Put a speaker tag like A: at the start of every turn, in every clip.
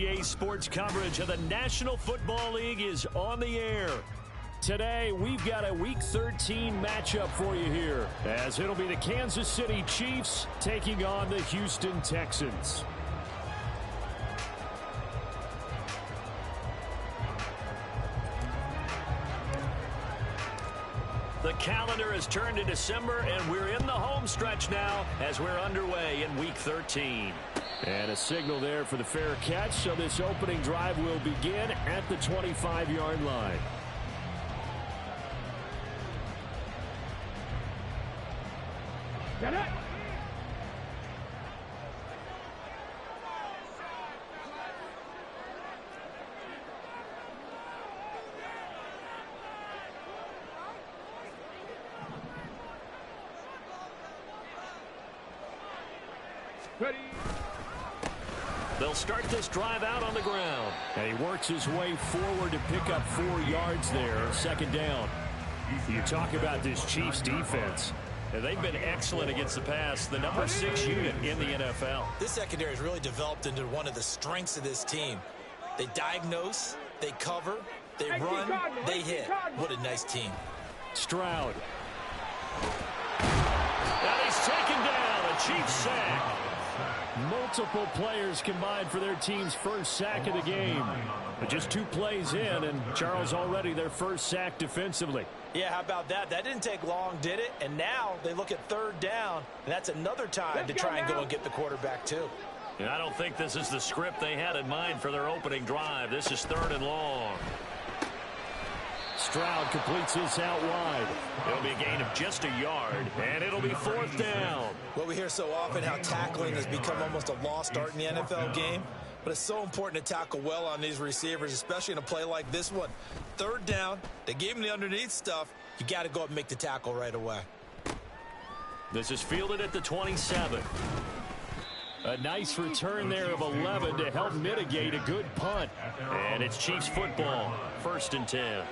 A: NBA sports coverage of the National Football League is on the air. Today, we've got a Week 13 matchup for you here, as it'll be the Kansas City Chiefs taking on the Houston Texans. The calendar has turned to December, and we're in the home stretch now as we're underway in Week 13. And a signal there for the fair catch, so this opening drive will begin at the 25-yard line.
B: Get it! Ready.
A: They'll start this drive out on the ground. And he works his way forward to pick up 4 yards there, second down. You talk about this Chiefs defense. They've been excellent against the pass, the number 6 unit in the NFL.
C: This secondary has really developed into one of the strengths of this team. They diagnose, they cover, they run, they hit. What a nice team.
A: Stroud. And he's taken down, a Chiefs sack. Multiple players combined for their team's first sack of the game. But just 2 plays in, and Charles already their first sack defensively.
C: Yeah, how about that? That didn't take long, did it? And now they look at third down, and that's another time to try and go and get the quarterback too.
A: And I don't think this is the script they had in mind for their opening drive. This is 3rd and long. Stroud completes this out wide. It'll be a gain of just 1 yard, and it'll be 4th down.
C: Well, we hear so often how tackling has become almost a lost art in the NFL game, but it's so important to tackle well on these receivers, especially in a play like this one. 3rd down, they gave him the underneath stuff. You got to go up and make the tackle right away.
A: This is fielded at the 27. A nice return there of 11 to help mitigate a good punt. And it's Chiefs football, 1st and 10.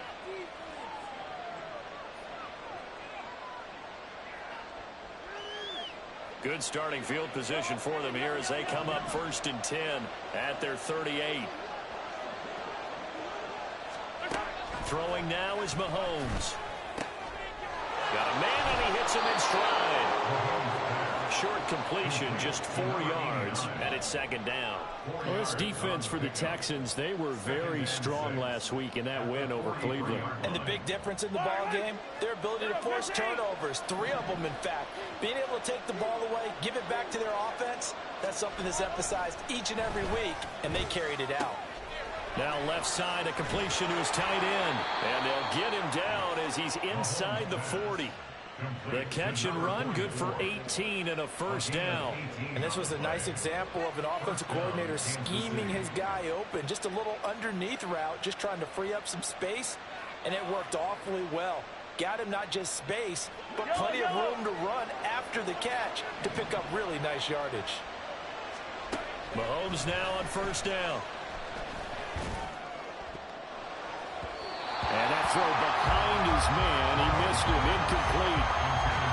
A: Good starting field position for them here as they come up 1st and 10 at their 38. Throwing now is Mahomes. Got a man and he hits him in stride. Short completion, just 4 yards, and it's 2nd down. Well, this defense for the Texans, they were very strong last week in that win over Cleveland.
C: And the big difference in the ball game, their ability to force turnovers, 3 of them in fact. Being able to take the ball away, give it back to their offense, that's something that's emphasized each and every week, and they carried it out.
A: Now left side, a completion to his tight end, and they'll get him down as he's inside the 40. The catch and run, good for 18 and a 1st down.
C: And this was a nice example of an offensive coordinator scheming his guy open. Just a little underneath route, just trying to free up some space, and it worked awfully well. Got him not just space, but plenty of room to run after the catch to pick up really nice yardage.
A: Mahomes now on 1st down. And that throw behind his man, he missed him, incomplete.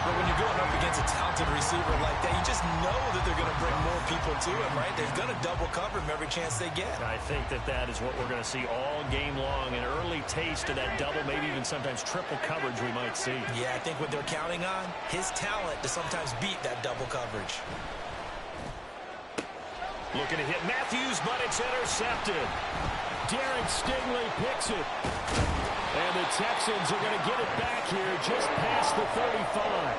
C: But when you're going up against a talented receiver like that, you just know that they're going to bring more people to him, right? They're going to double cover him every chance they get.
A: I think that is what we're going to see all game long, an early taste of that double, maybe even sometimes triple coverage we might see.
C: Yeah, I think what they're counting on, his talent to sometimes beat that double coverage.
A: Looking to hit Matthews, but it's intercepted. Derek Stingley picks it. And the Texans are going to get it back here just past the 35.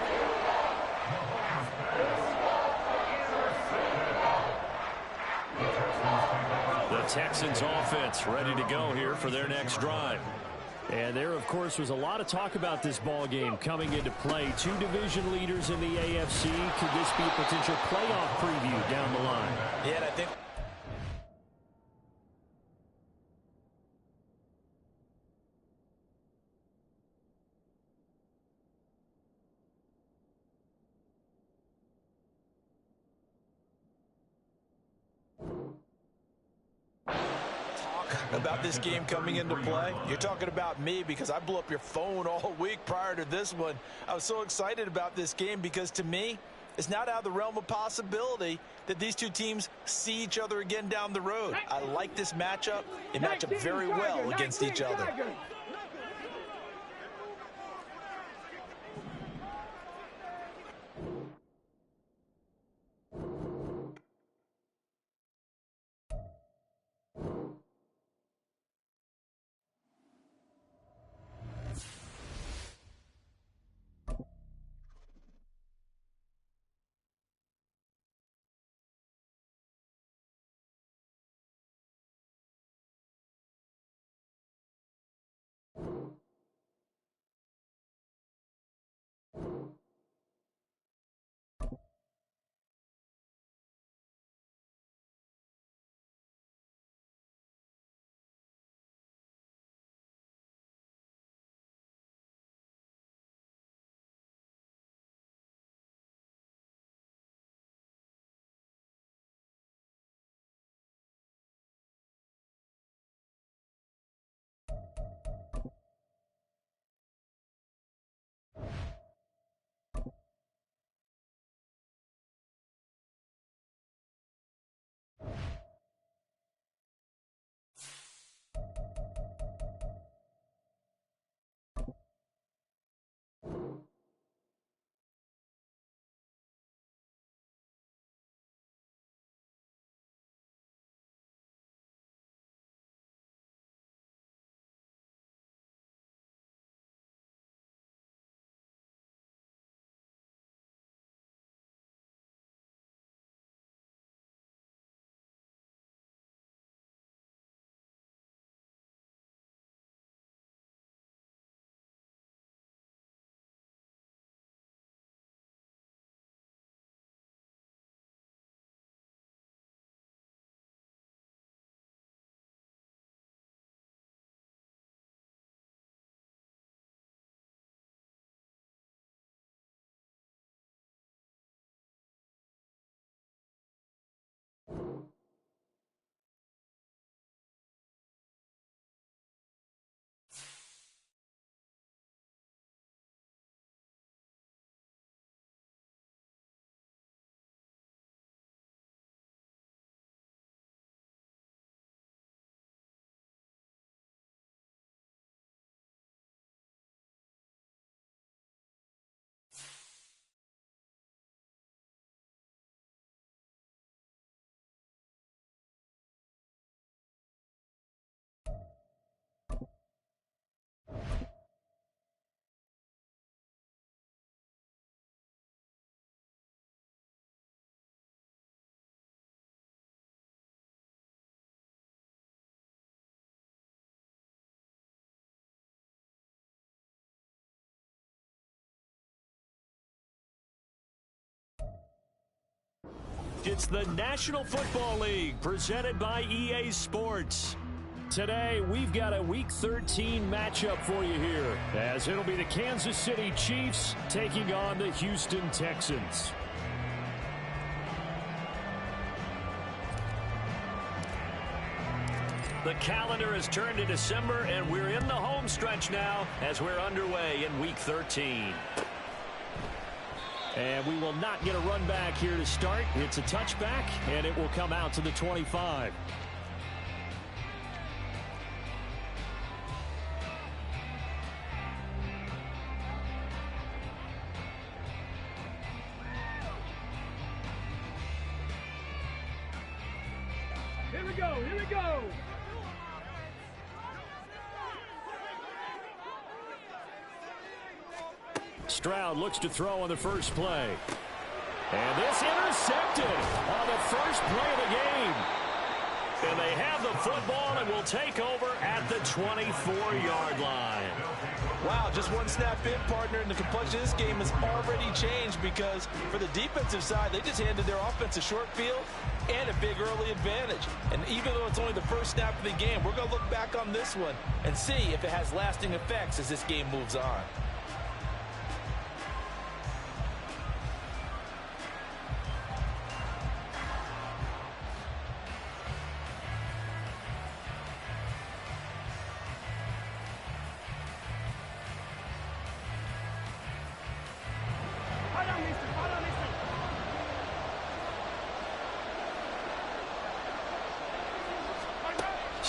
A: The Texans offense ready to go here for their next drive. And there, of course, was a lot of talk about this ball game coming into play. 2 division leaders in the AFC. Could this be a potential playoff preview down the line?
C: Yeah, and I think... about this game coming into play. You're talking about me because I blew up your phone all week prior to this one. I was so excited about this game because to me, it's not out of the realm of possibility that these two teams see each other again down the road. I like this matchup. They match up very well against each other.
A: It's the National Football League presented by EA Sports. Today, we've got a Week 13 matchup for you here, as it'll be the Kansas City Chiefs taking on the Houston Texans. The calendar has turned to December, and we're in the home stretch now as we're underway in Week 13. And we will not get a run back here to start. It's a touchback, and it will come out to the 25.
B: Here we go, here we go.
A: Stroud looks to throw on the first play. And this intercepted on the first play of the game. And they have the football and will take over at the 24-yard line.
C: Wow, just one snap in, partner, and the complexion of this game has already changed because for the defensive side, they just handed their offense a short field and a big early advantage. And even though it's only the first snap of the game, we're going to look back on this one and see if it has lasting effects as this game moves on.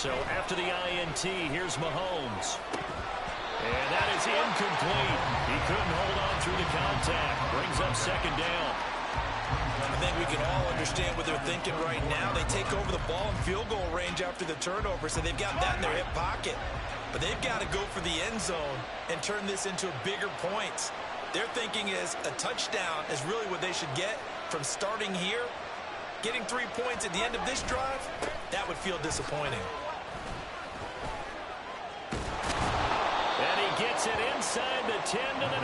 A: So after the INT, here's Mahomes. And that is incomplete. He couldn't hold on through the contact. Brings up second down.
C: I think we can all understand what they're thinking right now. They take over the ball in field goal range after the turnover, so they've got that in their hip pocket. But they've got to go for the end zone and turn this into bigger points. Their thinking is a touchdown is really what they should get from starting here. Getting 3 points at the end of this drive, that would feel disappointing.
A: And he gets it inside the 10 to the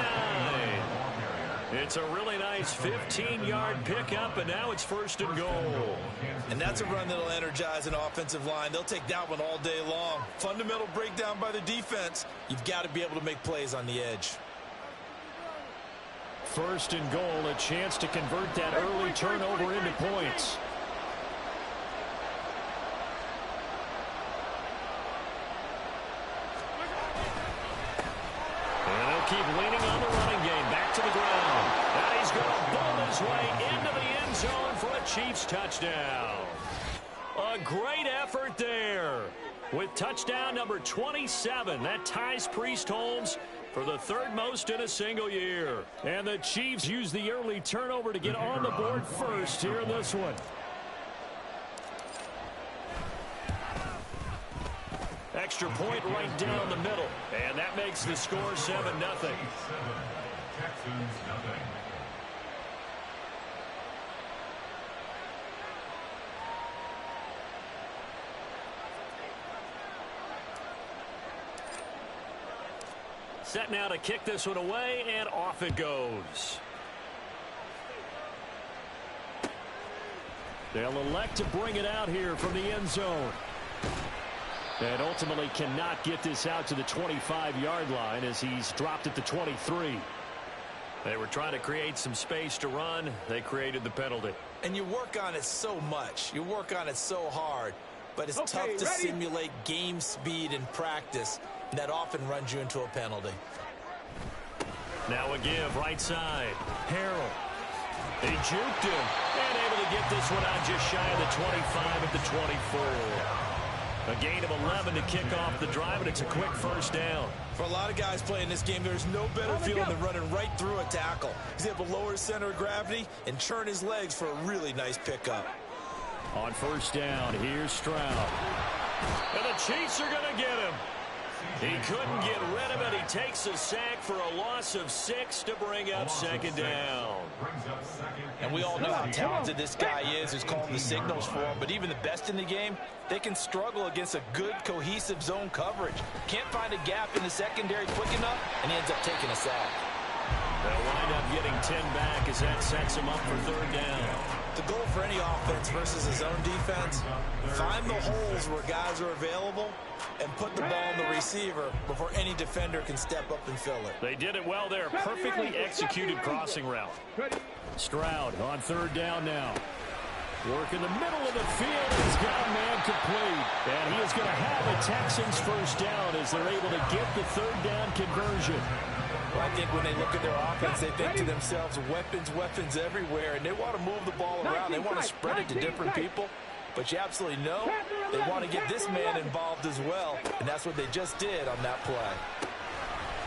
A: 9. It's a really nice 15-yard pickup, and now it's first and goal.
C: And that's a run that'll energize an offensive line. They'll take that one all day long. Fundamental breakdown by the defense. You've got to be able to make plays on the edge.
A: First and goal, a chance to convert that early turnover into points. And they'll keep leaning on the running game. Back to the ground. And he's going to bowl his way into the end zone for a Chiefs touchdown. A great effort there. With touchdown number 27, that ties Priest-Holmes for the third most in a single year. And the Chiefs use the early turnover to get on the board first here in this one. Extra point right down the middle. And that makes the score 7-0. Set now to kick this one away, and off it goes. They'll elect to bring it out here from the end zone. And ultimately cannot get this out to the 25-yard line as he's dropped at the 23. They were trying to create some space to run. They created the penalty.
C: And you work on it so much. You work on it so hard. But it's tough to simulate game speed in practice. And that often runs you into a penalty.
A: Now a give right side. Harrell. They juked him. And able to get this one out just shy of the 25 at the 24. A gain of 11 to kick off the drive, and it's a quick first down.
C: For a lot of guys playing this game, there's no better feeling than running right through a tackle. He's able to lower his center of gravity and churn his legs for a really nice pickup.
A: On first down, here's Stroud. And the Chiefs are going to get him. He couldn't get rid of it. He takes a sack for a loss of 6 to bring up second down.
C: And we all know how talented this guy is who's calling the signals for him. But even the best in the game, they can struggle against a good, cohesive zone coverage. Can't find a gap in the secondary quick enough, and he ends up taking a sack.
A: They'll wind up getting 10 back as that sets him up for third down.
C: The goal for any offense versus a zone defense, find the holes where guys are available and put the ball in the receiver before any defender can step up and fill it.
A: They did it well there. Perfectly executed crossing route. Stroud on third down now. Work in the middle of the field. He's got a man complete. And he is going to have a Texans first down as they're able to get the third down conversion.
C: Well, I think when they look at their offense, they think to themselves, weapons everywhere, and they want to move the ball around. They want to spread it to different people. But you absolutely know they want to get this man involved as well, and that's what they just did on that play.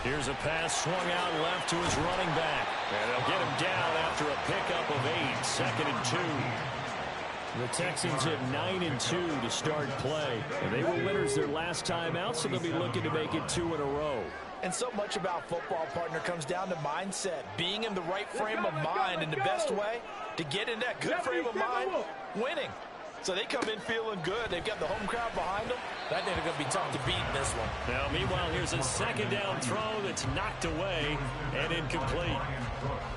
A: Here's a pass swung out left to his running back. And they'll get him down after a pickup of 8, second and 2. The Texans at 9-2 to start play. And they were winners their last time out, so they'll be looking to make it 2 in a row.
C: And so much about football, partner, comes down to mindset. Being in the right frame of mind, and the best way to get in that good frame of mind, winning. So they come in feeling good. They've got the home crowd behind them. I think they're going to be tough to beat in this one.
A: Now, meanwhile, here's a second down throw that's knocked away and incomplete.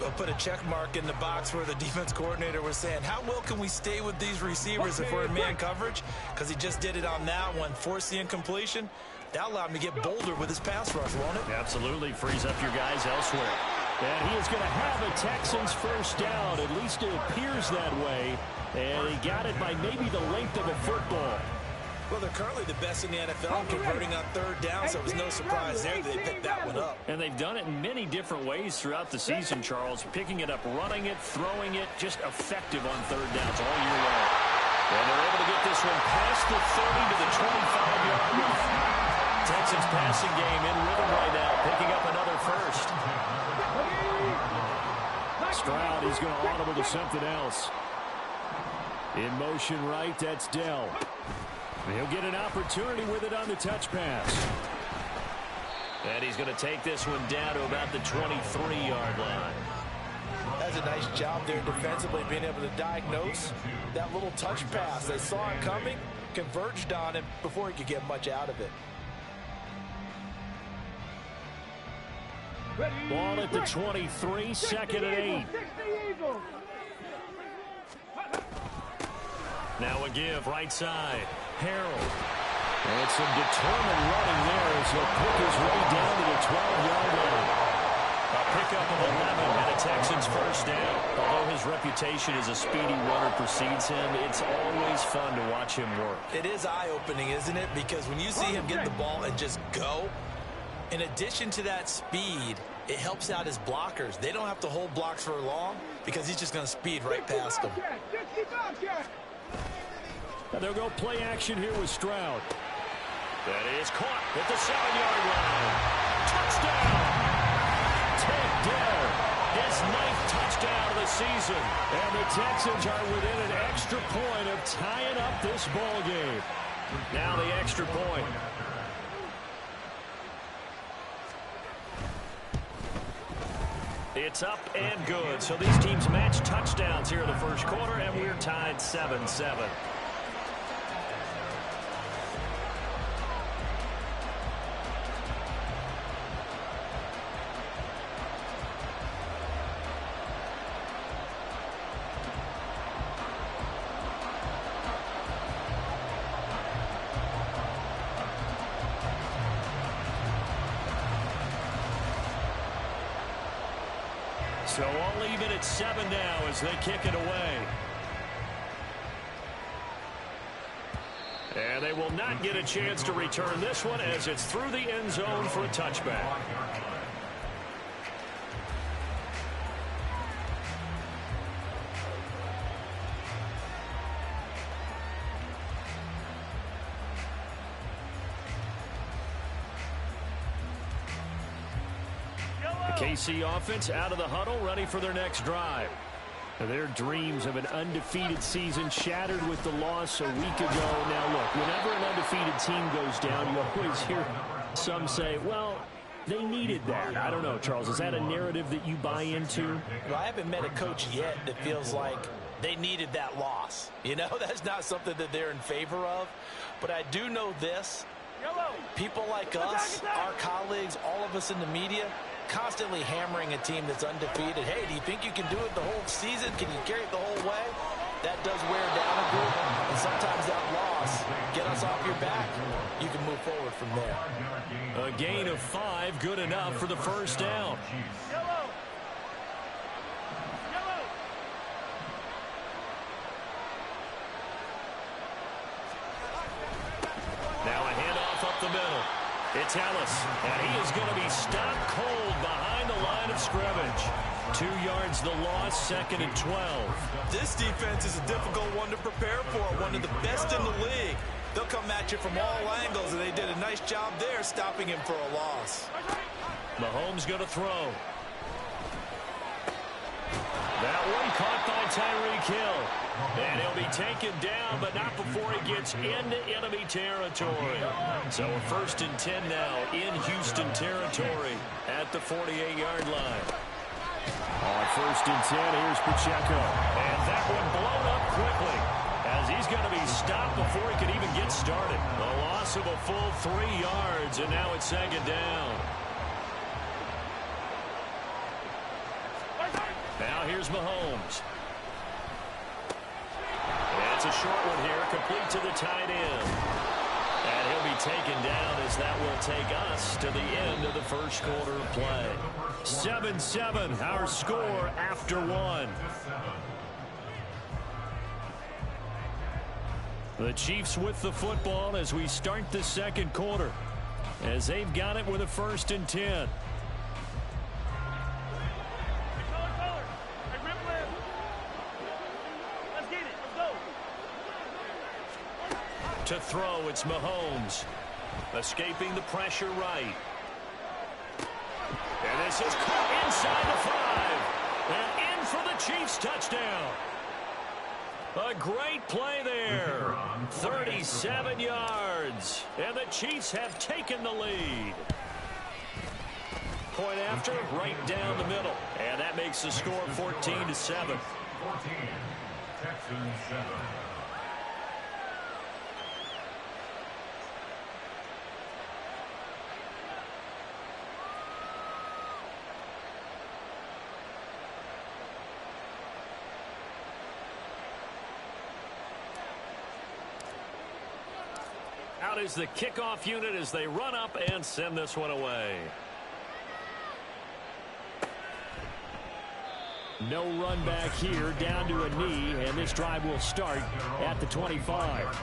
C: They'll put a check mark in the box where the defense coordinator was saying, how well can we stay with these receivers if we're in man coverage? Because he just did it on that one, forced the incompletion. That'll allow him to get bolder with his pass rush, won't it?
A: Absolutely. Frees up your guys elsewhere. And he is going to have a Texans first down. At least it appears that way. And he got it by maybe the length of a football.
C: Well, they're currently the best in the NFL in converting on third down, so it was no surprise there that they picked that one up.
A: And they've done it in many different ways throughout the season, Charles. Picking it up, running it, throwing it, just effective on third downs all year long. And they're able to get this one past the 30 to the 25-yard line. Texans passing game in rhythm right now, picking up another first.
D: Stroud is going to audible to something else. In motion right, that's Dell. He'll get an opportunity with it on the touch pass.
A: And he's going to take this one down to about the 23-yard line.
C: That's a nice job there defensively, being able to diagnose that little touch pass. They saw it coming, converged on him before he could get much out of it.
D: Ball at the 23, second and 8.
A: Now a give, right side.
D: Harold. And some determined running there as he'll pick his way down to the 12-yard line.
A: A pickup of 11 and a Texans first down. Although his reputation as a speedy runner precedes him, it's always fun to watch him work.
C: It is eye-opening, isn't it? Because when you see him get the ball and just go, in addition to that speed, it helps out his blockers. They don't have to hold blocks for long because he's just going to speed right past them.
D: And they'll go play action here with Stroud.
A: That is caught at the 7-yard line. Touchdown! Tank Dell, his 9th touchdown of the season.
D: And the Texans are within an extra point of tying up this ball game.
A: Now the extra point. It's up and good. So these teams match touchdowns here in the first quarter, and we're tied 7-7. So all even at 7 now as they kick it away. And they will not get a chance to return this one as it's through the end zone for a touchback. KC offense out of the huddle, ready for their next drive. Their dreams of an undefeated season shattered with the loss a week ago. Now, look, whenever an undefeated team goes down, you always hear some say, well, they needed that. I don't know, Charles. Is that a narrative that you buy into?
C: Well, I haven't met a coach yet that feels like they needed that loss. You know, that's not something that they're in favor of. But I do know this. People like us, our colleagues, all of us in the media, constantly hammering a team that's undefeated. Hey, do you think you can do it the whole season? Can you carry it the whole way? That does wear down a group, and sometimes that loss get us off your back. You can move forward from there.
A: A gain of 5, good enough for the first down. Now a handoff up the middle. It's Ellis, and he is going to be stopped cold behind the line of scrimmage. 2 yards the loss, second and 12.
C: This defense is a difficult one to prepare for, one of the best in the league. They'll come at you from all angles, and they did a nice job there stopping him for a loss.
A: Mahomes going to throw. That one caught by Tyreek Hill. And he'll be taken down, but not before he gets into enemy territory. So a 1st and 10 now in Houston territory at the 48-yard line.
D: On 1st and 10, here's Pacheco.
A: And that one blown up quickly as he's going to be stopped before he can even get started. A loss of a full 3 yards, and now it's 2nd down. Now here's Mahomes. It's a short one here, complete to the tight end. And he'll be taken down as that will take us to the end of the first quarter of play.
D: 7-7, our score after 1. The Chiefs with the football as we start the second quarter, as they've got it with a 1st and 10.
A: To throw, it's Mahomes. Escaping the pressure right. And this is caught inside the 5. And in for the Chiefs touchdown. A great play there. 37 yards. And the Chiefs have taken the lead. Point after, right down the middle. And that makes the score 14-7.
B: 14, Texans 7.
A: Out is the kickoff unit as they run up and send this one away.
D: No run back here, down to a knee, and this drive will start at the 25.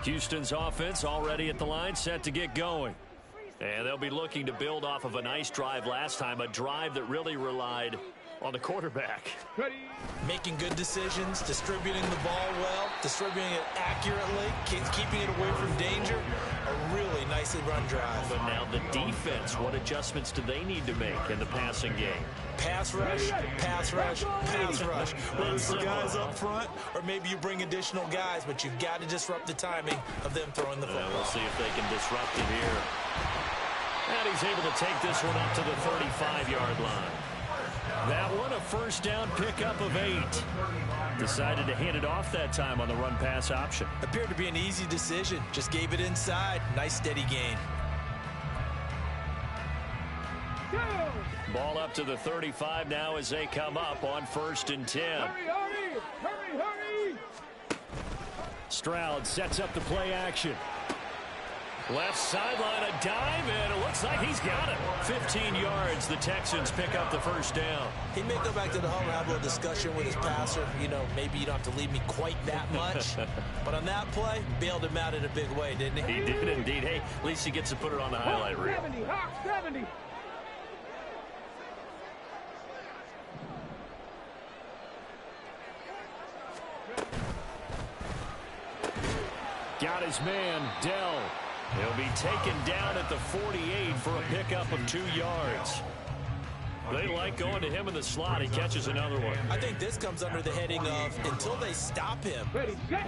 D: Houston's offense already at the line, set to get going.
A: And they'll be looking to build off of a nice drive last time, a drive that really relied on the quarterback.
C: Making good decisions, distributing the ball well, distributing it accurately, keeping it away from danger. A really nicely run drive.
A: But now the defense, what adjustments do they need to make in the passing game?
C: Pass rush, pass rush, pass rush. Whether it's the guys up front or maybe you bring additional guys, but you've got to disrupt the timing of them throwing the football.
A: We'll see if they can disrupt it here. And he's able to take this one up to the 35-yard line. That one, a first down pickup of 8. Decided to hand it off that time on the run-pass option.
C: Appeared to be an easy decision. Just gave it inside. Nice, steady gain.
A: Ball up to the 35 now as they come up on 1st and 10.
B: Hurry, hurry, hurry, hurry.
D: Stroud sets up the play action.
A: Left sideline, a dive, and it looks like he's got it. 15 yards, the Texans pick up the first down.
C: He may go back to the home and have a little discussion with his passer. You know, maybe you don't have to leave me quite that much. But on that play, bailed him out in a big way, didn't he?
A: He did indeed. Hey, at least he gets to put it on the highlight reel.
B: 70, Hawk 70.
D: Got his man, Dell.
A: He'll be taken down at the 48 for a pickup of 2 yards. They like going to him in the slot. He catches another one.
C: I think this comes under the heading of until they stop him,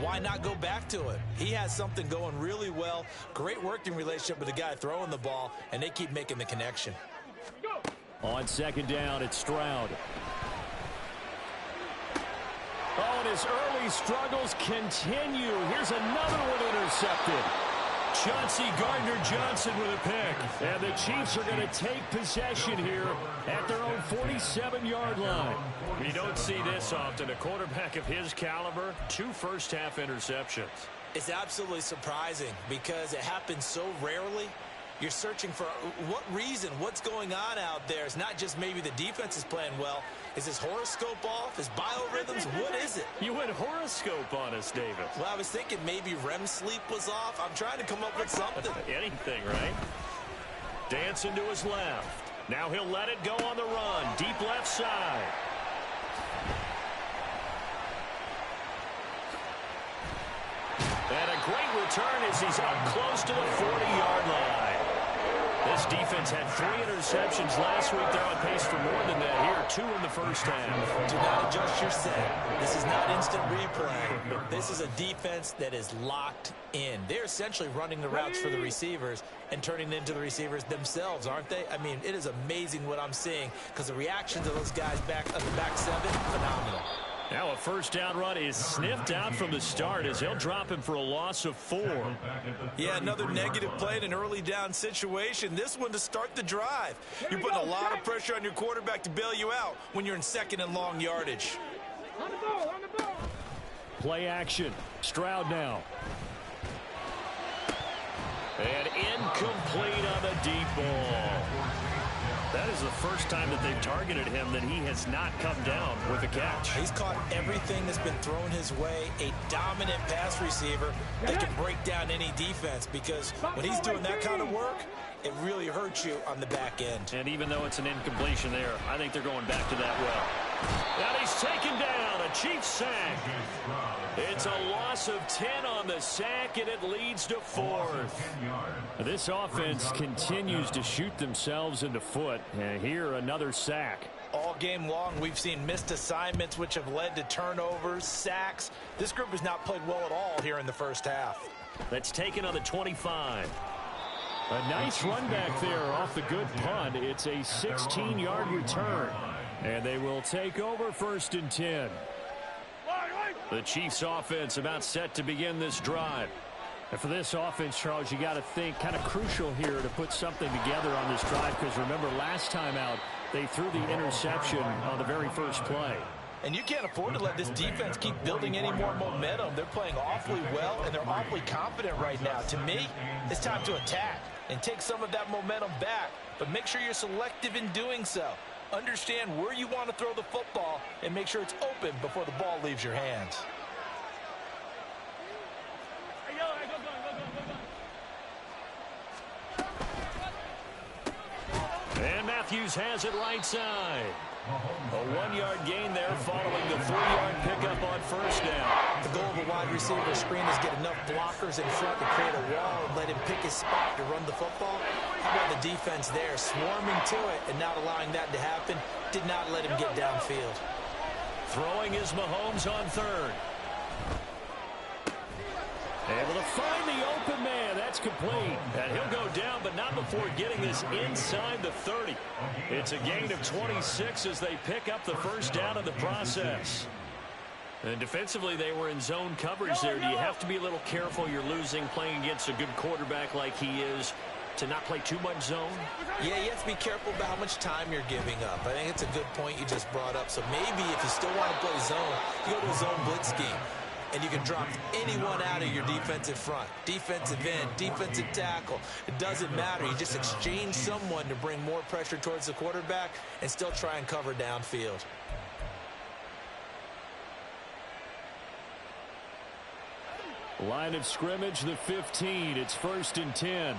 C: why not go back to it? He has something going really well. Great working relationship with the guy throwing the ball, and they keep making the connection.
D: On 2nd down, it's Stroud. Oh, and his early struggles continue. Here's another one intercepted. Chauncey Gardner-Johnson with a pick. And the Chiefs are going to take possession here at their own 47-yard line.
A: You don't see this often. A quarterback of his caliber, 2 first-half interceptions.
C: It's absolutely surprising because it happens so rarely. You're searching for what reason, what's going on out there. It's not just maybe the defense is playing well. Is his horoscope off? His biorhythms? What is it?
A: You went horoscope on us, David.
C: Well, I was thinking maybe REM sleep was off. I'm trying to come up with something.
A: Anything, right? Dancing to his left. Now he'll let it go on the run. Deep left side. And a great return as he's up close to the 40-yard line. This defense had 3 interceptions last week. They're on pace for more than that here. 2 in the first half.
C: Do not adjust your set. This is not instant replay. This is a defense that is locked in. They're essentially running the routes for the receivers and turning it into the receivers themselves, aren't they? I mean, it is amazing what I'm seeing because the reactions of those guys back on the back 7, phenomenal.
A: Now a first down run is sniffed out from the start as they'll drop him for a loss of 4.
C: Yeah, another negative play in an early down situation. This one to start the drive. You're putting a lot of pressure on your quarterback to bail you out when you're in 2nd and long yardage.
B: On the ball, on the ball.
D: Play action. Stroud now.
A: And incomplete on the deep ball. That is the first time that they've targeted him that he has not come down with a catch.
C: He's caught everything that's been thrown his way. A dominant pass receiver that can break down any defense because when he's doing that kind of work, it really hurts you on the back end.
A: And even though it's an incompletion there, I think they're going back to that well. And he's taken down, a Chiefs sack. It's a loss of 10 on the sack, and it leads to 4th.
D: This offense continues to shoot themselves in the foot. And here, another sack.
C: All game long, we've seen missed assignments, which have led to turnovers, sacks. This group has not played well at all here in the first half.
A: That's taken on the 25.
D: A nice run back there off the good punt. It's a 16-yard return. And they will take over 1st and 10.
A: The Chiefs offense about set to begin this drive.
D: And for this offense, Charles, you got to think kind of crucial here to put something together on this drive, because remember last time out they threw the interception on the very first play.
C: And you can't afford to let this defense keep building any more momentum. They're playing awfully well, and they're awfully confident right now. To me, it's time to attack and take some of that momentum back, but make sure you're selective in doing so. Understand where you want to throw the football and make sure it's open before the ball leaves your hands.
A: And Matthews has it right side. A 1-yard gain there following the 3-yard pickup on 1st down.
C: The goal of a wide receiver screen is get enough blockers in front to create a wall and let him pick his spot to run the football. How about the defense there, swarming to it and not allowing that to happen? Did not let him get downfield.
A: Throwing is Mahomes on 3rd. Able to find the open man. That's complete. And he'll go down, but not before getting this inside the 30. It's a gain of 26 as they pick up the 1st down in the process. And defensively, they were in zone coverage there. Do you have to be a little careful? You're losing playing against a good quarterback like he is, to not play too much zone?
C: Yeah, you have to be careful about how much time you're giving up. I think it's a good point you just brought up. So maybe if you still want to play zone, you go to a zone blitz scheme. And you can drop anyone out of your defensive front. Defensive end, defensive tackle. It doesn't matter. You just exchange someone to bring more pressure towards the quarterback and still try and cover downfield.
D: Line of scrimmage, the 15. It's 1st and 10.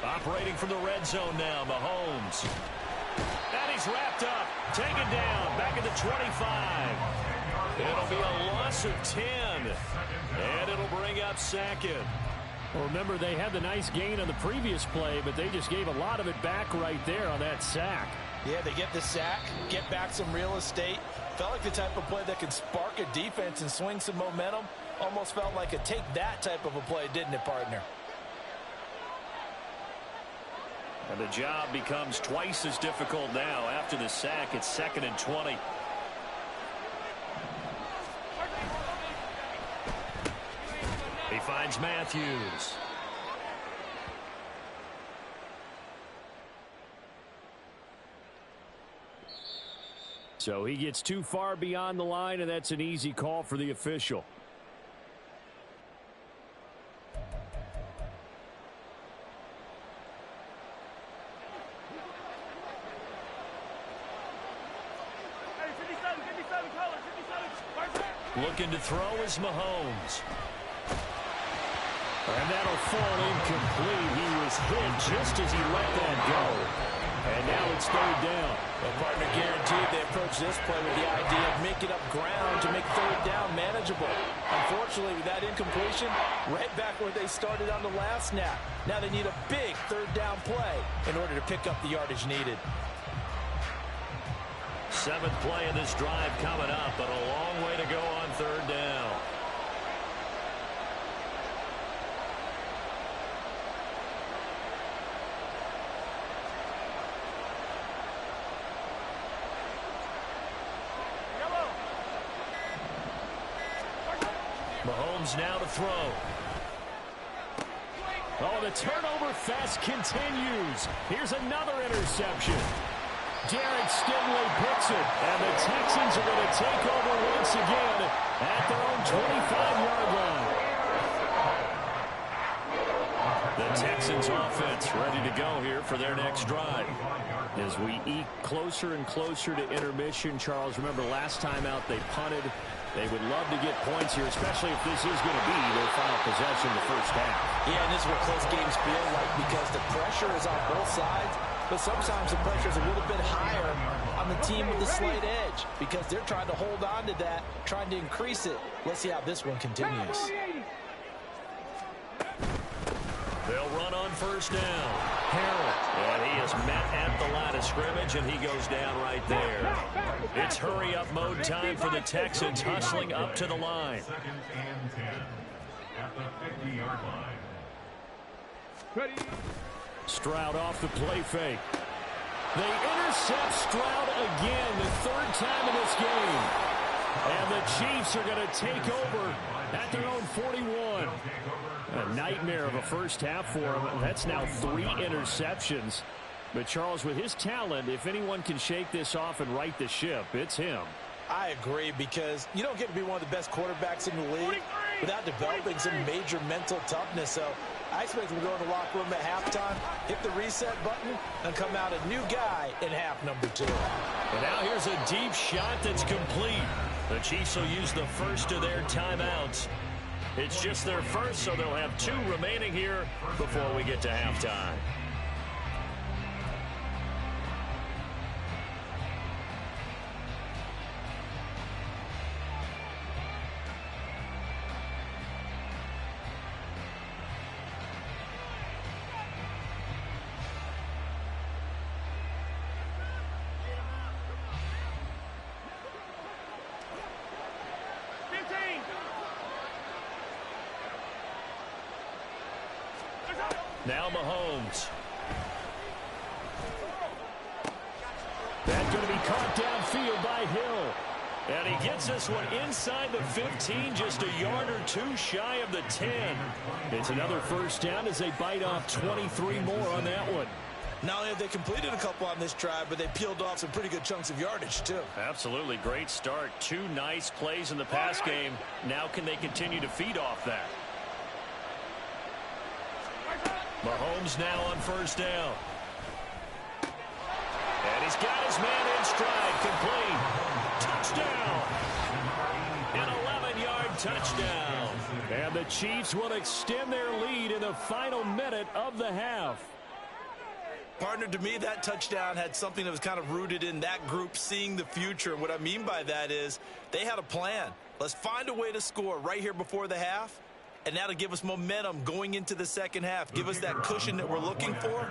A: Operating from the red zone now, Mahomes. And he's wrapped up. Taken down. Back at the 25. It'll be a loss of 10. And it'll bring up 2nd.
D: Well, remember, they had the nice gain on the previous play, but they just gave a lot of it back right there on that sack.
C: Yeah, they get the sack, get back some real estate. Felt like the type of play that could spark a defense and swing some momentum. Almost felt like a take that type of a play, didn't it, partner?
A: And the job becomes twice as difficult now. After the sack, it's 2nd and 20. He finds Matthews.
D: So he gets too far beyond the line, and that's an easy call for the official.
A: Looking to throw is Mahomes.
D: And that'll fall incomplete. He was hit just as he let that go. And now it's 3rd down.
C: Well, partner, guaranteed they approach this play with the idea of making up ground to make 3rd down manageable. Unfortunately, with that incompletion, right back where they started on the last snap. Now they need a big 3rd down play in order to pick up the yardage needed.
A: 7th play of this drive coming up, but a long way to go on 3rd down. Mahomes now to throw.
D: Oh, the turnover fest continues. Here's another interception. Derek Stingley picks it, and the Texans are going to take over once again at their own 25-yard line.
A: The Texans offense ready to go here for their next drive.
D: As we eke closer and closer to intermission, Charles, remember last time out they punted. They would love to get points here, especially if this is going to be their final possession in the first half.
C: Yeah, and this is what close games feel like because the pressure is on both sides, but sometimes the pressure is a little bit higher on the team with the slight edge because they're trying to hold on to that, trying to increase it. Let's see how this one continues.
A: They'll run on first down. Harrell, and he is met at the line of scrimmage, and he goes down right there. It's hurry-up mode time for the Texans, hustling up to the line.
E: Second and 10 at the 50-yard line.
B: Ready.
D: Stroud off the play fake. They intercept Stroud again, the third time in this game. And the Chiefs are going to take over at their own 41. A nightmare of a first half for him. That's now 3 interceptions. But Charles, with his talent, if anyone can shake this off and right the ship, it's him.
C: I agree because you don't get to be one of the best quarterbacks in the league without developing some major mental toughness. So I expect him to go in the locker room at halftime, hit the reset button, and come out a new guy in half number 2.
A: And now here's a deep shot that's complete. The Chiefs will use the first of their timeouts. It's just their first, so they'll have 2 remaining here before we get to halftime. Now Mahomes.
D: That's going to be caught downfield by Hill.
A: And he gets this one inside the 15, just a yard or 2 shy of the 10.
D: It's another first down as they bite off 23 more on that one.
C: Not only have they completed a couple on this drive, but they peeled off some pretty good chunks of yardage, too.
A: Absolutely great start. 2 nice plays in the pass game. Now can they continue to feed off that? Mahomes now on first down. And he's got his man in stride, complete. Touchdown. An 11-yard touchdown.
D: And the Chiefs will extend their lead in the final minute of the half.
C: Partner, to me, that touchdown had something that was kind of rooted in that group seeing the future. And what I mean by that is they had a plan. Let's find a way to score right here before the half. And that'll give us momentum going into the second half. Give us that cushion that we're looking for.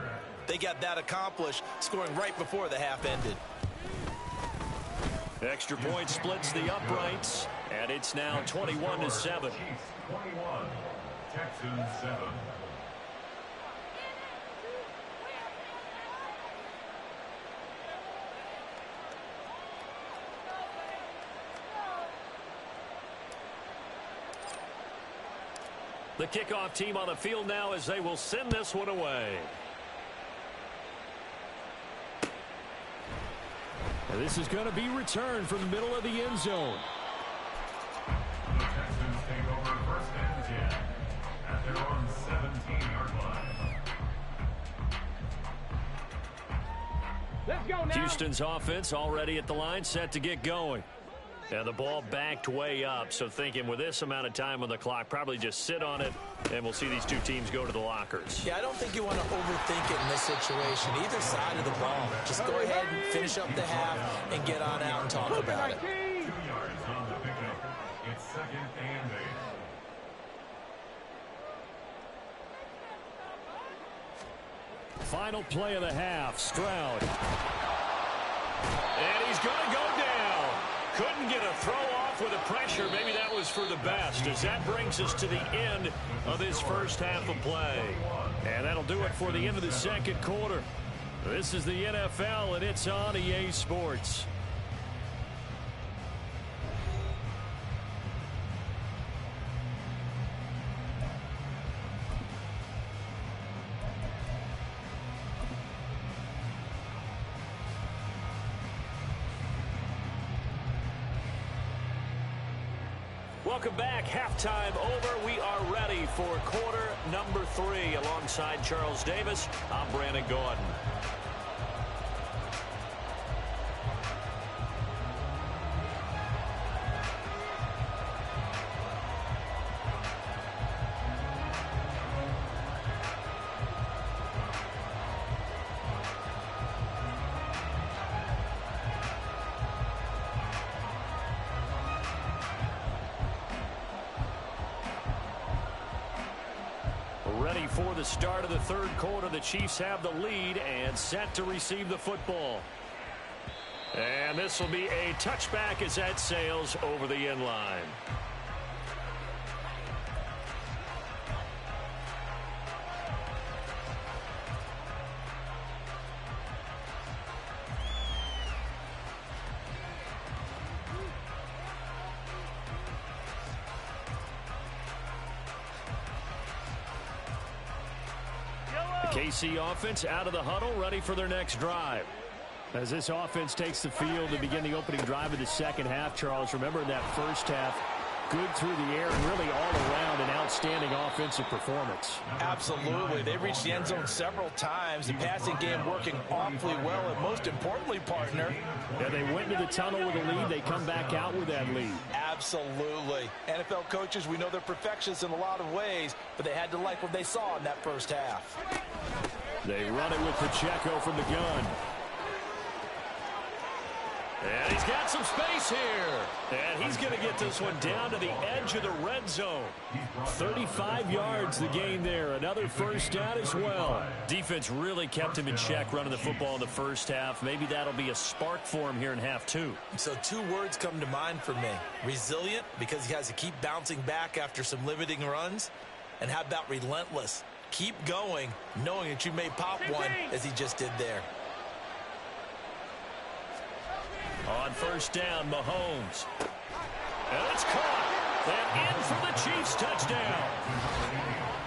C: They got that accomplished, scoring right before the half ended.
A: Extra point splits the uprights, and it's now 21-7.
E: Chiefs 21, Texans 7.
A: The kickoff team on the field now as they will send this one away.
D: And this is going to be returned from the middle of the end zone.
E: The Texans take over first and 10 at their own 17-yard line.
B: Let's go now.
A: Houston's offense already at the line, set to get going. And the ball backed way up, so thinking with this amount of time on the clock, probably just sit on it, and we'll see these 2 teams go to the lockers.
C: Yeah, I don't think you want to overthink it in this situation. Either side of the ball. Just go ahead and finish up the half and get on out and talk about it.
E: 2 yards on the pickup. It's second and 8.
D: Final play of the half, Stroud.
A: And he's going to go down. Couldn't get a throw off with the pressure. Maybe that was for the best, as that brings us to the end of this first half of play.
D: And that'll do it for the end of the second quarter. This is the NFL, and it's on EA Sports.
A: Welcome back. Halftime over. We are ready for quarter number 3. Alongside Charles Davis, I'm Brandon Gordon.
D: Ready for the start of the third quarter. The Chiefs have the lead and set to receive the football. And this will be a touchback as that sails over the end line. KC offense out of the huddle, ready for their next drive. As this offense takes the field to begin the opening drive of the second half, Charles, remember in that first half, good through the air and really all around an outstanding offensive performance.
C: Absolutely. They reached the end zone several times. The passing game working awfully well, and most importantly, partner.
D: Yeah, they went into the tunnel with a lead. They come back out with that lead.
C: Absolutely. NFL coaches, we know they're perfectionists in a lot of ways, but they had to like what they saw in that first half.
D: They run it with Pacheco from the gun. And he's got some space here. And he's going to get this one down to the edge of the red zone. 35 yards the gain there. Another first down as well. Defense really kept him in check running the football in the first half. Maybe that'll be a spark for him here in half two.
C: So two words come to mind for me. Resilient, because he has to keep bouncing back after some limiting runs. And how about relentless? Keep going, knowing that you may pop one as he just did there.
D: On first down, Mahomes. And it's caught. And in for the Chiefs touchdown.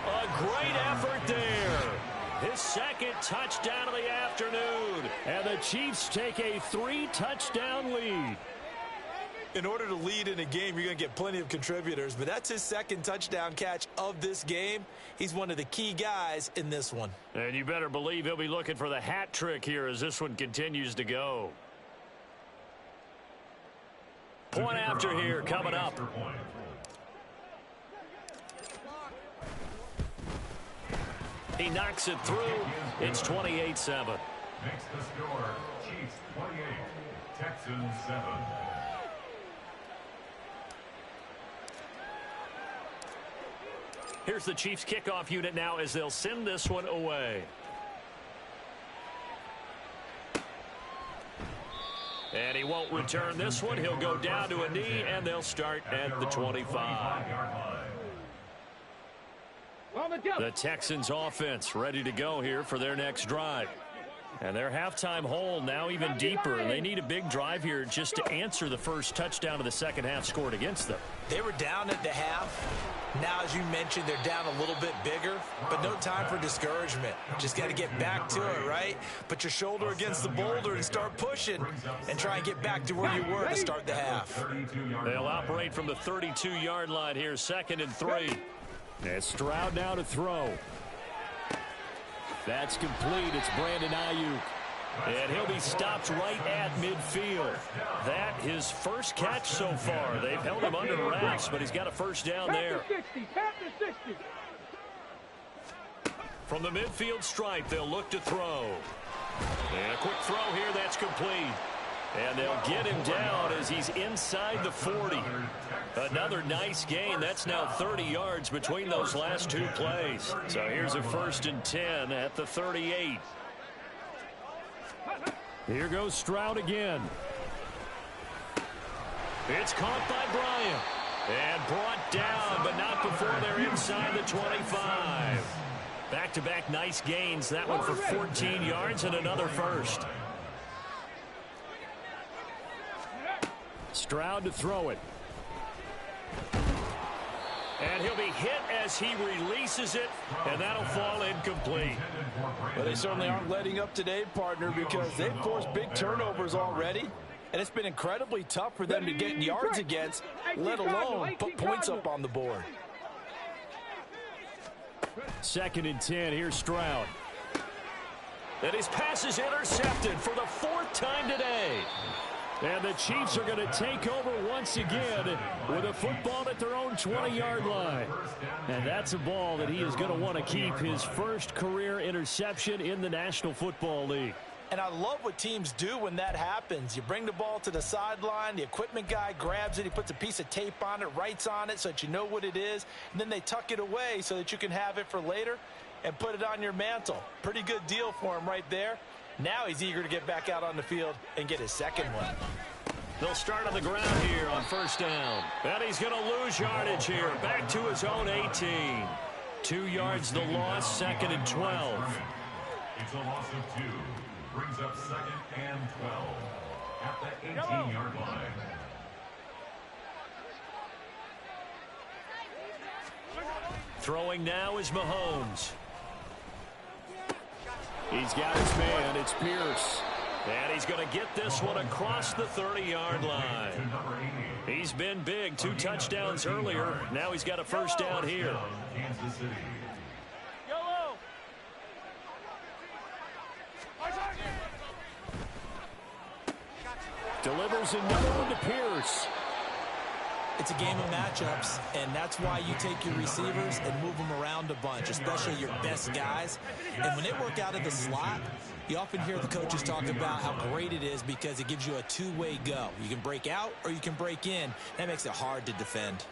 D: A great effort there. His second touchdown of the afternoon. And the Chiefs take a 3-touchdown lead.
C: In order to lead in a game, you're going to get plenty of contributors, but that's his second touchdown catch of this game. He's one of the key guys in this one.
D: And you better believe he'll be looking for the hat trick here as this one continues to go. Point after here coming up. He knocks it through. It's 28-7.
E: Makes the score Chiefs 28, Texans 7.
D: Here's the Chiefs kickoff unit now as they'll send this one away. And he won't return this one. He'll go down to a knee, and they'll start at the 25. The Texans offense ready to go here for their next drive. And their halftime hole now even deeper. They need a big drive here just to answer the first touchdown of the second half scored against them.
C: They were down at the half. Now, as you mentioned, they're down a little bit bigger, but no time for discouragement. Just got to get back to it, right? Put your shoulder against the boulder and start pushing and try and get back to where you were to start the half.
D: They'll operate from the 32-yard line here, 2nd and 3. And Stroud now to throw. That's complete. It's Brandon Ayuk. And he'll be stopped right at midfield. That his first catch so far. They've held him under wraps, but he's got a first down there. From the midfield stripe, they'll look to throw. And a quick throw here, that's complete. And they'll get him down as he's inside the 40. Another nice gain. That's now 30 yards between those last two plays. So here's a 1st and 10 at the 38. Here goes Stroud again. It's caught by Bryant. And brought down, but not before they're inside the 25. Back-to-back nice gains. That one for 14 yards and another first. Stroud to throw it. And he'll be hit as he releases it, and that'll fall incomplete.
C: Well, they certainly aren't letting up today, partner, because they've forced big turnovers already, and it's been incredibly tough for them to get yards against, let alone put points up on the board.
D: 2nd and 10, here's Stroud. And his pass is intercepted for the 4th time today. And the Chiefs are going to take over once again with a football at their own 20-yard line. And that's a ball that he is going to want to keep, his first career interception in the National Football League.
C: And I love what teams do when that happens. You bring the ball to the sideline, the equipment guy grabs it, he puts a piece of tape on it, writes on it so that you know what it is, and then they tuck it away so that you can have it for later and put it on your mantle. Pretty good deal for him right there. Now he's eager to get back out on the field and get his second one.
D: They'll start on the ground here on first down. And he's going to lose yardage here. Back to his own 18. 2 yards the loss, 2nd and 12.
E: It's a loss of 2. Brings up 2nd and 12 at the 18-yard line.
D: Throwing now is Mahomes. He's got his man. It's Pierce. And he's going to get this one across the 30-yard line. He's been big. 2 touchdowns earlier. Now he's got a first down here.
E: Kansas City.
D: Delivers another one to Pierce.
C: It's a game of matchups, and that's why you take your receivers and move them around a bunch, especially your best guys. And when they work out of the slot, you often hear the coaches talk about how great it is because it gives you a two-way go. You can break out or you can break in. That makes it hard to defend.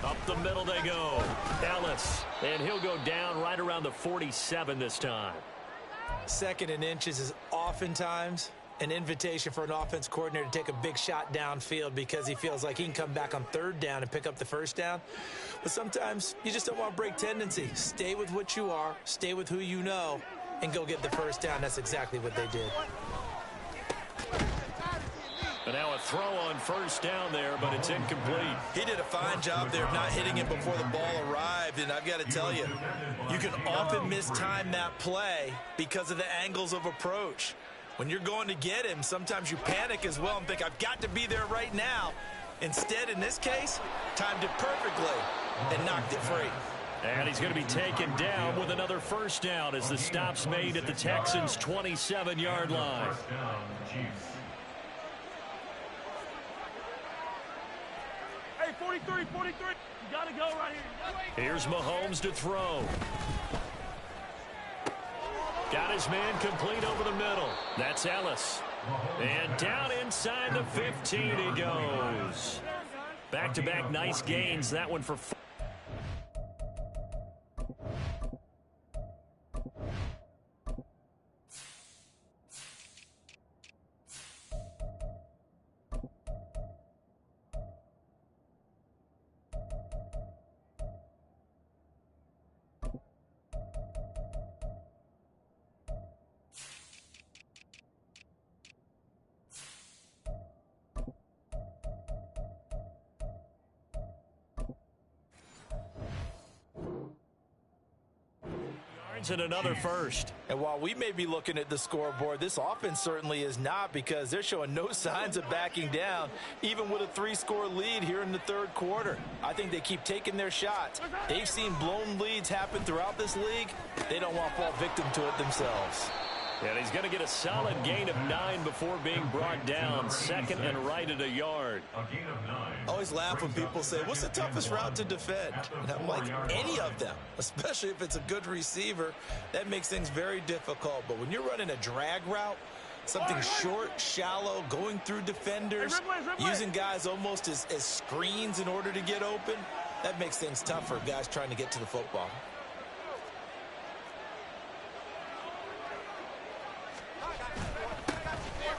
D: Up the middle they go. Ellis. And he'll go down right around the 47 this time.
C: 2nd and inches is oftentimes an invitation for an offense coordinator to take a big shot downfield because he feels like he can come back on 3rd down and pick up the first down. But sometimes you just don't want to break tendency. Stay with what you are, stay with who you know, and go get the first down. That's exactly what they did.
D: And now a throw on first down there, but it's incomplete.
C: He did a fine job there of not hitting it before the ball arrived, and I've got to tell you, you can often mistime that play because of the angles of approach. When you're going to get him, sometimes you panic as well and think, I've got to be there right now. Instead, in this case, timed it perfectly and knocked it free.
D: And he's going to be taken down with another first down as the stop's made at the Texans' 27-yard line.
E: First down, Chiefs.
B: Hey, 43, 43. You got to go right here.
D: Here's Mahomes to throw. Got his man complete over the middle. That's Ellis. And down inside the 15 he goes. Back-to-back nice gains. That one for 4. And another first.
C: And while we may be looking at the scoreboard, this offense certainly is not because they're showing no signs of backing down, even with a 3-score lead here in the 3rd quarter. I think they keep taking their shots. They've seen blown leads happen throughout this league. They don't want to fall victim to it themselves.
D: And he's going to get a solid gain of 9 before being brought down. 2nd and right at a yard.
E: A gain of 9.
C: I always laugh when people say, what's the toughest route to defend? And I'm like, any of them, especially if it's a good receiver. That makes things very difficult. But when you're running a drag route, something short, shallow, going through defenders, using guys almost as screens in order to get open, that makes things tough for guys trying to get to the football.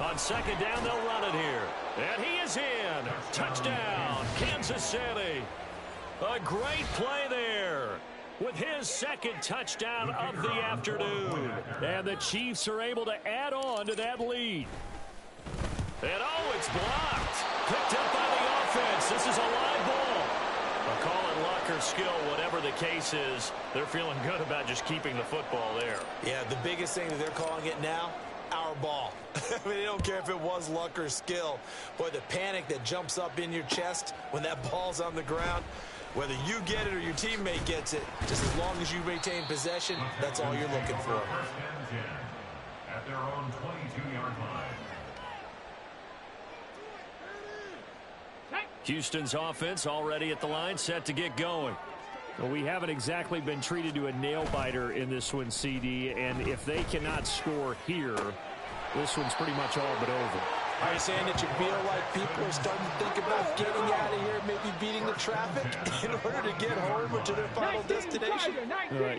D: On 2nd down, they'll run it here. And he is in. Touchdown, Kansas City. A great play there with his 2nd touchdown of the afternoon. And the Chiefs are able to add on to that lead. And oh, it's blocked. Picked up by the offense. This is a live ball. A call it luck or skill, whatever the case is. They're feeling good about just keeping the football there.
C: Yeah, the biggest thing that they're calling it now, our ball. I mean, they don't care if it was luck or skill. Boy, the panic that jumps up in your chest when that ball's on the ground, whether you get it or your teammate gets it, just as long as you retain possession, that's all you're looking for.
E: First and 10 at their own 22-yard line.
D: Houston's offense already at the line, set to get going. Well, we haven't exactly been treated to a nail-biter in this one, CD, and if they cannot score here, this one's pretty much all but over.
C: Are you saying that you feel like people are starting to think about getting out of here, maybe beating the traffic in order to get home or to their final destination?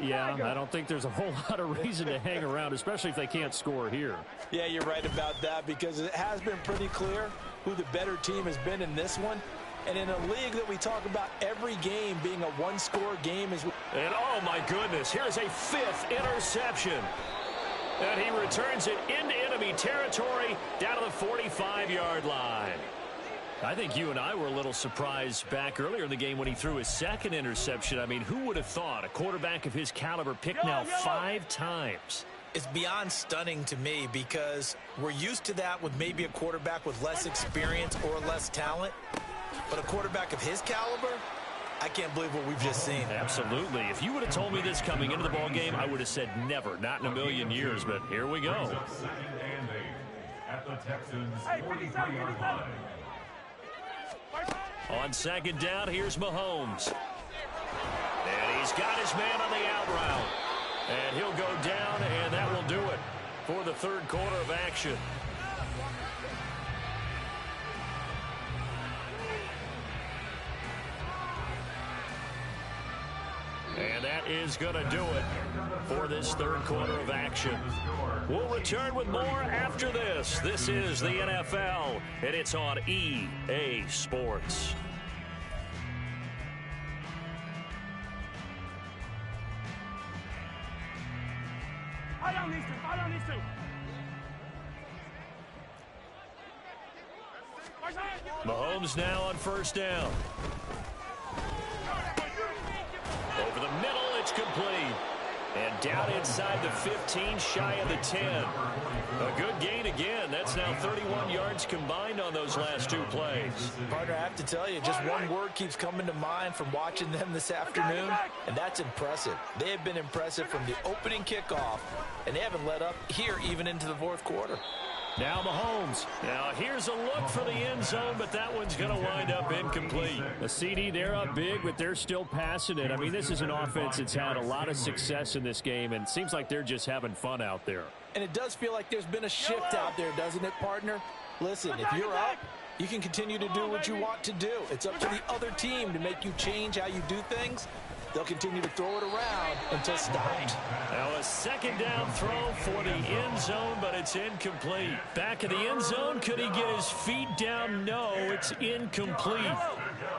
D: Yeah, I don't think there's a whole lot of reason to hang around, especially if they can't score here.
C: Yeah, you're right about that, because it has been pretty clear who the better team has been in this one. And in a league that we talk about every game being a one-score game.
A: And oh my goodness, here's a 5th interception. And he returns it into enemy territory down to the 45-yard line. I think you and I were a little surprised back earlier in the game when he threw his 2nd interception. I mean, who would have thought a quarterback of his caliber picked now 5 times?
C: It's beyond stunning to me, because we're used to that with maybe a quarterback with less experience or less talent. But a quarterback of his caliber, I can't believe what we've just seen.
A: Absolutely. If you would have told me this coming into the ball game, I would have said never, not in a million years. But here we go.
E: 2nd and 8 at the Texans' 43-yard line.
A: On 2nd down, here's Mahomes. And he's got his man on the out route. And he'll go down, and that will do it for the 3rd quarter of action. And that is going to do it for this 3rd quarter of action. We'll return with more after this. This is the NFL, and it's on EA Sports.
B: Fight on these two.
A: Mahomes now on 1st down. Over the middle, it's complete. And down inside the 15, shy of the 10. A good gain again. That's now 31 yards combined on those last 2 plays.
C: Partner, I have to tell you, just one word keeps coming to mind from watching them this afternoon, and that's impressive. They have been impressive from the opening kickoff, and they haven't let up here even into the 4th quarter.
A: Now Mahomes. Now here's a look for the end zone, but that one's going to wind up incomplete.
D: The CD, they're up big, but they're still passing it. I mean, this is an offense that's had a lot of success in this game, and it seems like they're just having fun out there.
C: And it does feel like there's been a shift out there, doesn't it, partner? Listen, if you're up, you can continue to do what you want to do. It's up to the other team to make you change how you do things. They'll continue to throw it around until stopped.
A: Now a 2nd down throw for the end zone, but it's incomplete. Back in the end zone, could he get his feet down? No, it's incomplete.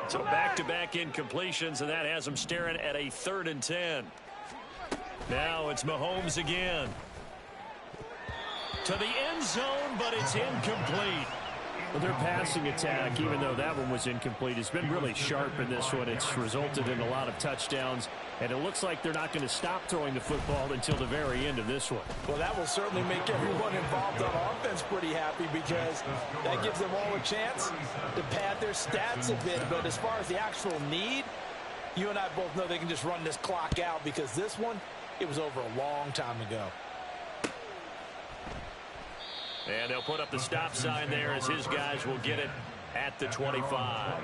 A: So back-to-back incompletions, and that has him staring at a 3rd and 10. Now it's Mahomes again. To the end zone, but it's incomplete.
D: Well, their passing attack, even though that one was incomplete, has been really sharp in this one. It's resulted in a lot of touchdowns, and it looks like they're not going to stop throwing the football until the very end of this one.
C: Well, that will certainly make everyone involved on offense pretty happy, because that gives them all a chance to pad their stats a bit. But as far as the actual need, you and I both know they can just run this clock out, because this one, it was over a long time ago.
A: And they'll put up the stop sign there as his guys will get it at the 25.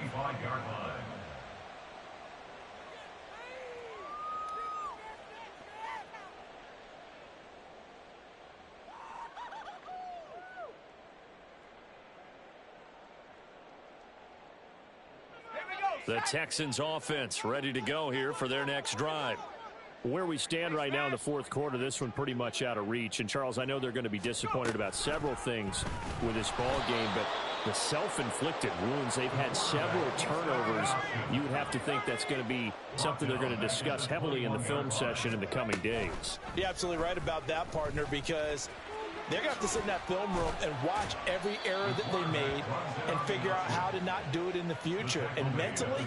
A: The Texans offense ready to go here for their next drive.
D: Where we stand right now in the 4th quarter, this one pretty much out of reach. And, Charles, I know they're going to be disappointed about several things with this ball game, but the self-inflicted wounds, they've had several turnovers. You would have to think that's going to be something they're going to discuss heavily in the film session in the coming days.
C: You're absolutely right about that, partner, because they're going to have to sit in that film room and watch every error that they made and figure out how to not do it in the future. And mentally,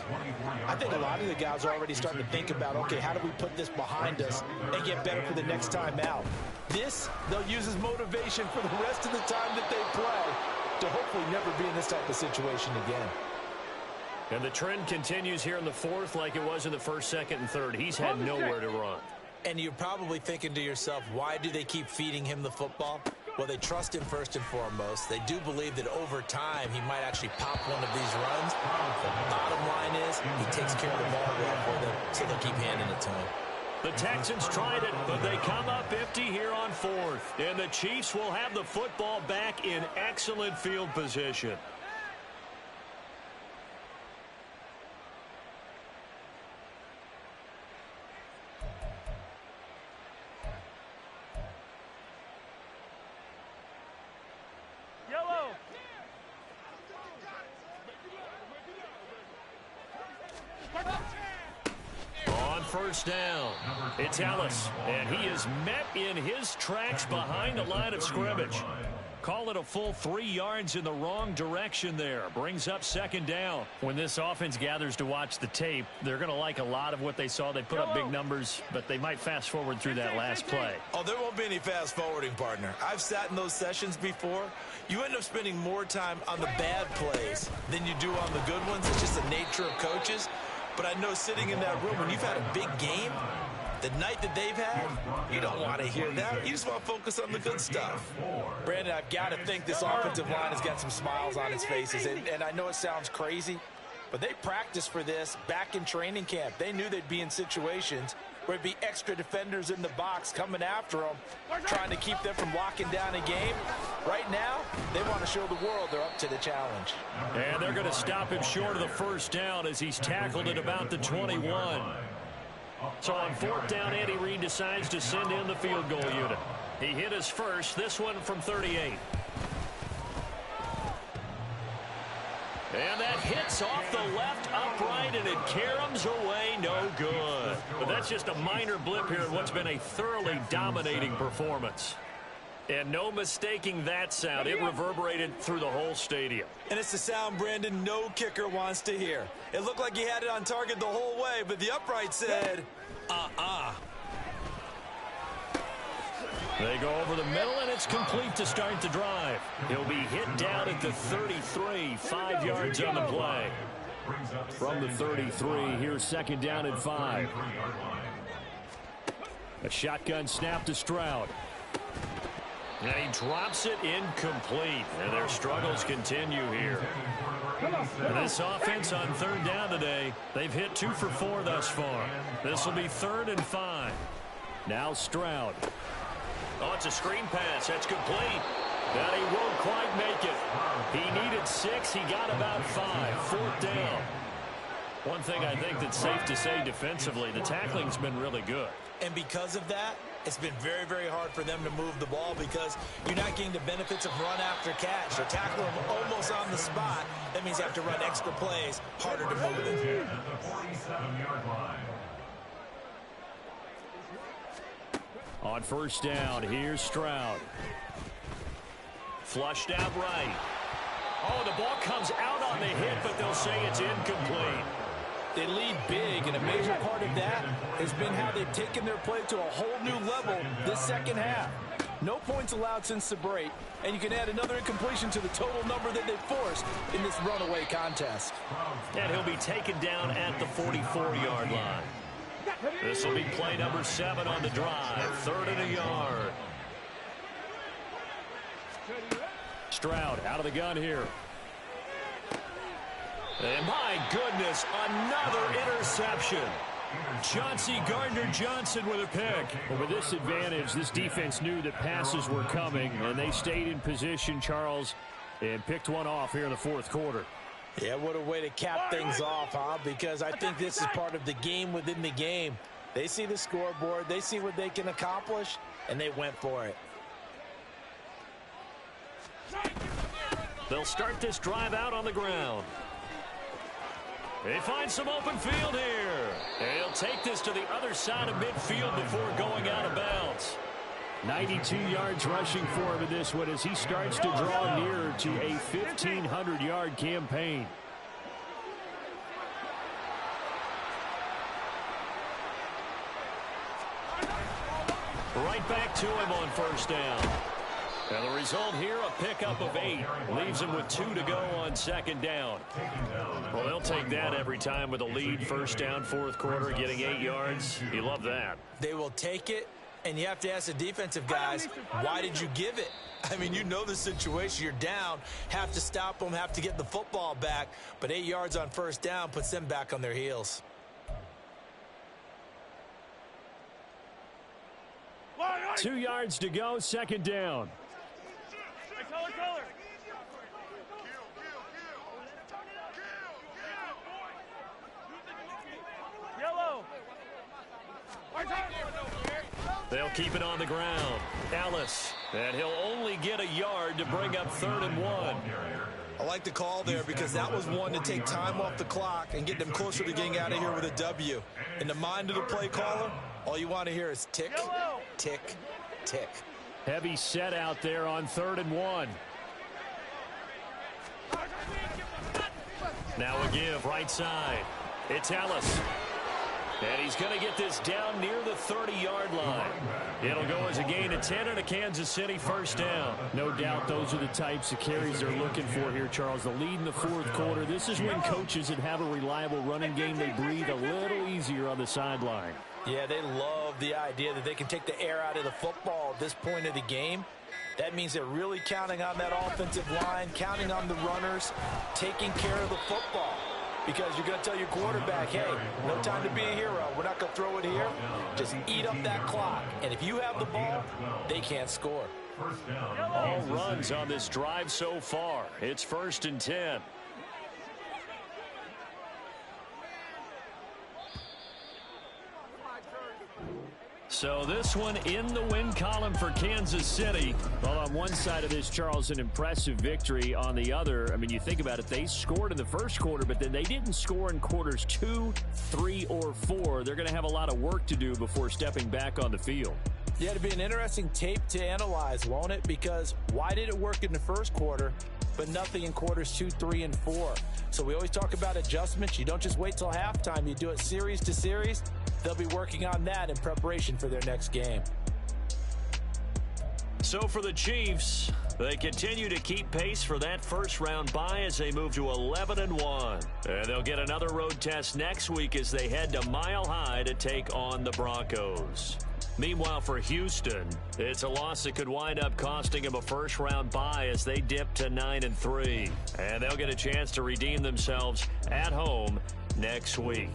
C: I think a lot of the guys are already starting to think about, okay, how do we put this behind us and get better for the next time out? This, they'll use as motivation for the rest of the time that they play to hopefully never be in this type of situation again.
A: And the trend continues here in the 4th like it was in the 1st, 2nd, and 3rd. He's had nowhere to run.
C: And you're probably thinking to yourself, why do they keep feeding him the football? Well, they trust him first and foremost. They do believe that over time he might actually pop one of these runs. The bottom line is he takes care of the ball well for them, so they'll keep handing it to him.
D: The Texans tried it, but they come up empty here on fourth. And the Chiefs will have the football back in excellent field position.
B: Yellow.
D: On first down, it's Ellis, and he is met in his tracks behind the line of scrimmage. Call it a full 3 yards in the wrong direction there. Brings up second down. When this offense gathers to watch the tape, they're going to like a lot of what they saw. They put up big numbers, but they might fast forward through that last play.
C: Oh, there won't be any fast forwarding, partner. I've sat in those sessions before. You end up spending more time on the bad plays than you do on the good ones. It's just the nature of coaches. But I know sitting in that room, when you've had a big game, the night that they've had, you don't want to hear that. You just want to focus on the good stuff. Brandon, I've got to think this offensive line has got some smiles on its faces. And I know it sounds crazy, but they practiced for this back in training camp. They knew they'd be in situations where there'd be extra defenders in the box coming after them, trying to keep them from locking down a game. Right now, they want to show the world they're up to the challenge.
D: And they're going to stop him short of the first down as he's tackled at about the 21. So on fourth down, Andy Reid decides to send in the field goal unit. He hit his first, this one from 38. And that hits off the left upright, and it caroms away, no good. But that's just a minor blip here in what's been a thoroughly dominating performance. And no mistaking that sound. It reverberated through the whole stadium.
C: And it's the sound, Brandon, no kicker wants to hear. It looked like he had it on target the whole way, but the upright said,
D: They go over the middle, and it's complete to start the drive. He'll be hit down at the 33, 5 yards on the play. From the 33, here's second down and 5. A shotgun snap to Stroud. And he drops it incomplete. And their struggles continue here. And this offense on third down today, they've hit 2 for 4 thus far. This will be 3rd and 5. Now Stroud. Oh, it's a screen pass. That's complete. But he won't quite make it. He needed 6. He got about 5. 4th down. One thing I think that's safe to say defensively, the tackling's been really good.
C: And because of that, it's been very, very hard for them to move the ball because you're not getting the benefits of run after catch. They're tackling them almost on the spot. That means you have to run extra plays, harder to move it.
D: On first down, here's Stroud. Flushed out right. Oh, the ball comes out on the hit, but they'll say it's incomplete.
C: They lead big, and a major part of that has been how they've taken their play to a whole new level this second half. No points allowed since the break, and you can add another incompletion to the total number that they've forced in this runaway contest.
D: And he'll be taken down at the 44-yard line. This will be play number 7 on the drive. 3rd and a yard. Stroud out of the gun here. And my goodness, another interception. Chauncey Gardner-Johnson with a pick. Well, with this advantage, this defense knew that passes were coming, and they stayed in position, Charles, and picked one off here in the 4th quarter.
C: Yeah, what a way to cap things off, huh? Because I think this is part of the game within the game. They see the scoreboard, they see what they can accomplish, and they went for it.
D: They'll start this drive out on the ground. They find some open field here. And he'll take this to the other side of midfield before going out of bounds. 92 yards rushing for him in this one as he starts to draw nearer to a 1,500-yard campaign. Right back to him on first down. And the result here, a pickup of 8. Leaves him with 2 to go on second down. Well, they'll take that every time with a lead. First down, 4th quarter, getting 8 yards. You love that.
C: They will take it, and you have to ask the defensive guys, why did you give it? I mean, you know the situation. You're down, have to stop them, have to get the football back. But 8 yards on first down puts them back on their heels.
D: 2 yards to go, second down.
B: Hey, color. Yellow.
A: They'll keep it on the ground. Ellis, and he'll only get a yard to bring up 3rd and 1.
C: I like the call there because that was one to take time off the clock and get them closer to getting out of here with a W. In the mind of the play caller, all you want to hear is tick, tick, tick.
D: Heavy set out there on 3rd and 1.
A: Now a give right side. It's Ellis. And he's going to get this down near the 30-yard line. It'll go as a gain of 10 and a Kansas City first down.
D: No doubt those are the types of carries they're looking for here, Charles. The lead in the 4th quarter. This is when coaches that have a reliable running game, they breathe a little easier on the sideline.
C: Yeah, they love the idea that they can take the air out of the football at this point of the game. That means they're really counting on that offensive line, counting on the runners, taking care of the football. Because you're going to tell your quarterback, hey, no time to be a hero. We're not going to throw it here. Just eat up that clock. And if you have the ball, they can't score.
A: All runs on this drive so far. It's 1st and 10. So this one in the win column for Kansas City.
D: Well, on one side of this, Charles, an impressive victory. On the other, I mean, you think about it, they scored in the first quarter, but then they didn't score in quarters 2, 3, or 4. They're going to have a lot of work to do before stepping back on the field.
C: Yeah, it'll be an interesting tape to analyze, won't it? Because why did it work in the first quarter, but nothing in quarters 2, 3, and 4? So we always talk about adjustments. You don't just wait till halftime. You do it series to series. They'll be working on that in preparation for their next game.
A: So for the Chiefs, they continue to keep pace for that first-round bye as they move to 11-1. And they'll get another road test next week as they head to Mile High to take on the Broncos. Meanwhile, for Houston, it's a loss that could wind up costing them a first-round bye as they dip to 9-3. And they'll get a chance to redeem themselves at home next week.